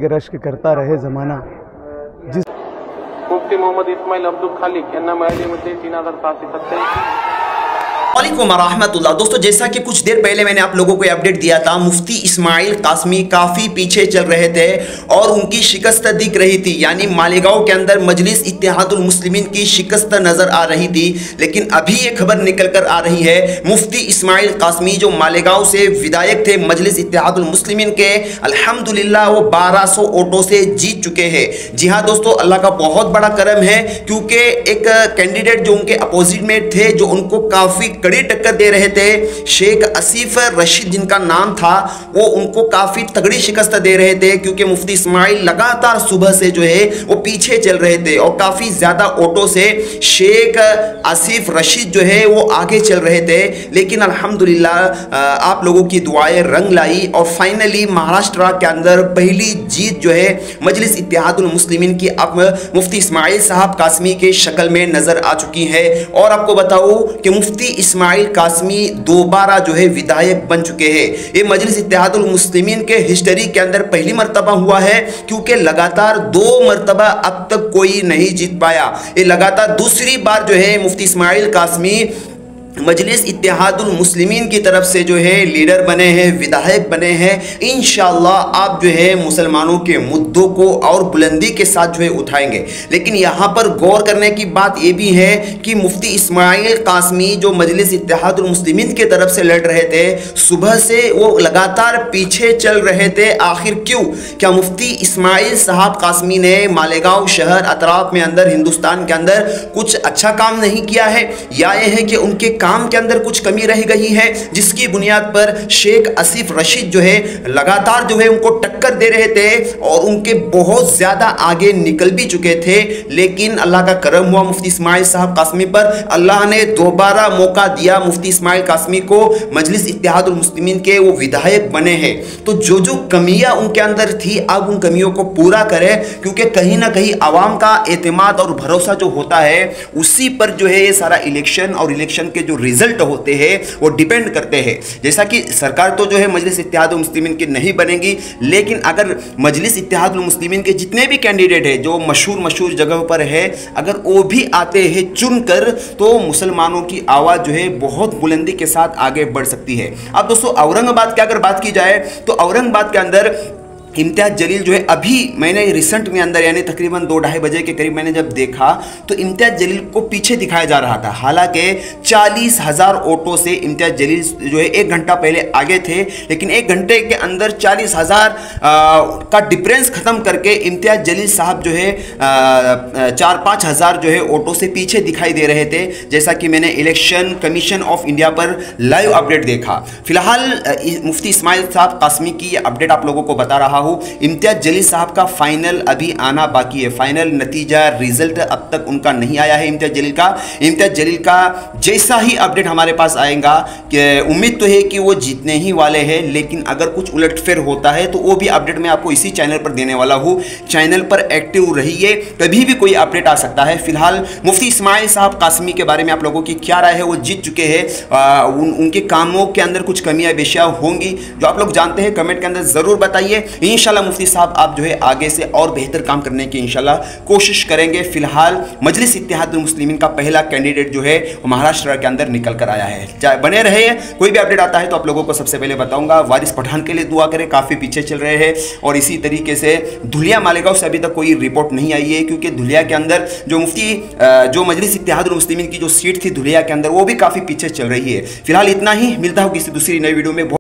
के रश्क करता रहे ज़माना। मुफ्ती मोहम्मद इस्माइल अब्दुल खालिक यांना मिळाले 3687। वालेकुम रहमतुल्लाह। दोस्तों, जैसा कि कुछ देर पहले मैंने आप लोगों को अपडेट दिया था, मुफ्ती इस्माइल कासमी काफ़ी पीछे चल रहे थे और उनकी शिकस्त दिख रही थी, यानी मालेगांव के अंदर मजलिस इत्तेहादुल मुस्लिमीन की शिकस्त नज़र आ रही थी। लेकिन अभी ये खबर निकल कर आ रही है, मुफ्ती इस्माइल कासमी जो मालेगांव से विधायक थे मजलिस इत्तेहादुल मुस्लिमीन के, अल्हम्दुलिल्लाह वो 1200 वोटों से जीत चुके हैं। जी हाँ दोस्तों, अल्लाह का बहुत बड़ा करम है, क्योंकि एक कैंडिडेट जो उनके अपोजिट में थे, जो उनको काफ़ी कड़ी टक्कर दे रहे थे, शेख आसिफ रशीद जिनका नाम था, वो उनको काफी तगड़ी शिकस्त दे रहे थे, क्योंकि मुफ्ती इस्माइल लगातार सुबह से जो है वो पीछे चल रहे थे और काफी ज्यादा वोटों से शेख आसिफ रशीद जो है वो आगे चल रहे थे। लेकिन अल्हम्दुलिल्लाह आप लोगों की दुआएं रंग लाई और फाइनली महाराष्ट्र के अंदर पहली जीत जो है मजलिस इत्तेहादुल मुस्लिमीन की अब मुफ्ती इस्माइल साहब कासमी के शक्ल में नजर आ चुकी है। और आपको बताऊं कि मुफ्ती इस्माइल कासमी दोबारा जो है विधायक बन चुके हैं। ये मजलिस इत्तेहादुल मुस्लिमीन के हिस्ट्री के अंदर पहली मर्तबा हुआ है, क्योंकि लगातार 2 मर्तबा अब तक कोई नहीं जीत पाया। ये लगातार दूसरी बार जो है मुफ्ती इस्माइल कासमी मजलिस इत्तेहादुल मुस्लिमीन की तरफ से जो है लीडर बने हैं, विधायक बने हैं। इंशाअल्लाह आप जो है मुसलमानों के मुद्दों को और बुलंदी के साथ जो है उठाएंगे। लेकिन यहाँ पर गौर करने की बात यह भी है कि मुफ्ती इस्माइल कासमी जो मजलिस इत्तेहादुल मुस्लिमीन की तरफ से लड़ रहे थे, सुबह से वो लगातार पीछे चल रहे थे। आखिर क्यों? क्या मुफ्ती इस्माइल साहब कासमी ने मालेगांव शहर अतराफ में अंदर हिंदुस्तान के अंदर कुछ अच्छा काम नहीं किया है, या यह है कि उनके काम के अंदर कुछ कमी रह गई है, जिसकी बुनियाद पर शेख आसिफ रशीद जो है लगातार जो है उनको टक्कर दे रहे थे और उनके बहुत ज्यादा आगे निकल भी चुके थे। लेकिन अल्लाह का करम हुआ मुफ्ती इस्माइल साहब कासमी पर, अल्लाह ने दोबारा मौका दिया मुफ्ती इस्माइल कासमी को, मजलिस इत्तेहादुल मुस्लिमीन के वो विधायक बने हैं। तो जो जो कमियां उनके अंदर थी, अब उन कमियों को पूरा करें, क्योंकि कहीं ना कहीं आवाम का एतमाद और भरोसा जो होता है उसी पर जो है ये सारा इलेक्शन और इलेक्शन के जो रिजल्ट होते हैं वो डिपेंड करते हैं। जैसा कि सरकार तो जो है मजलिस इत्तेहादुल मुस्लिमीन की नहीं बनेगी, लेकिन अगर मजलिस इत्तेहादुल मुस्लिमीन के जितने भी कैंडिडेट हैं जो मशहूर जगहों पर है, अगर वो भी आते हैं चुनकर, तो मुसलमानों की आवाज़ जो है बहुत बुलंदी के साथ आगे बढ़ सकती है। अब दोस्तों, औरंगाबाद की अगर बात की जाए तो औरंगाबाद के अंदर इम्तियाज़ जलील जो है, अभी मैंने रिसेंट में अंदर यानी तकरीबन 2-2:30 बजे के करीब मैंने जब देखा तो इम्तियाज़ जलील को पीछे दिखाया जा रहा था। हालांकि 40,000 वोटों से इम्तियाज़ जलील जो है 1 घंटा पहले आगे थे, लेकिन 1 घंटे के अंदर 40,000 का डिफरेंस ख़त्म करके इम्तियाज़ जलील साहब जो है 4-5 हज़ार जो है वोटों से पीछे दिखाई दे रहे थे, जैसा कि मैंने इलेक्शन कमीशन ऑफ इंडिया पर लाइव अपडेट देखा। फिलहाल मुफ्ती इस्माइल साहब कासमी की अपडेट आप लोगों को बता रहा हूं। इम्तियाज़ जलील साहब का फाइनल अभी आना बाकी है, फाइनल नतीजा रिजल्ट अब तक उनका नहीं आया है इम्तियाज़ जलील का जैसा ही अपडेट हमारे पास आएगा, कि उम्मीद तो है कि वो जीतने ही वाले हैं, लेकिन अगर कुछ उलटफेर होता है तो वो भी अपडेट मैं आपको इसी चैनल पर देने वाला हूँ। चैनल पर एक्टिव रहिए, कभी भी कोई अपडेट आ सकता है। फिलहाल मुफ्ती इस्माइल साहब कासमी के बारे में आप लोगों की क्या राय है? वो जीत चुके हैं, उनके कामों के अंदर कुछ कमियां बेशियां होंगी जो आप लोग जानते हैं, कमेंट के अंदर जरूर बताइए। इंशाल्लाह मुफ्ती साहब आप जो है आगे से और बेहतर काम करने की इंशाल्लाह कोशिश करेंगे। फिलहाल मजलिस इत्तेहादुल मुस्लिमीन का पहला कैंडिडेट जो है वो महाराष्ट्र के अंदर निकल कर आया है। बने रहे, कोई भी अपडेट आता है तो आप लोगों को सबसे पहले बताऊंगा। वारिस पठान के लिए दुआ करें, काफ़ी पीछे चल रहे हैं। और इसी तरीके से धुलिया मालेगांव से अभी तक कोई रिपोर्ट नहीं आई है, क्योंकि धुलिया के अंदर जो मजलिस इत्तेहादुल मुस्लिमीन की जो सीट थी धुलिया के अंदर, वो भी काफ़ी पीछे चल रही है। फिलहाल इतना ही, मिलता हूँ किसी दूसरी नई वीडियो में।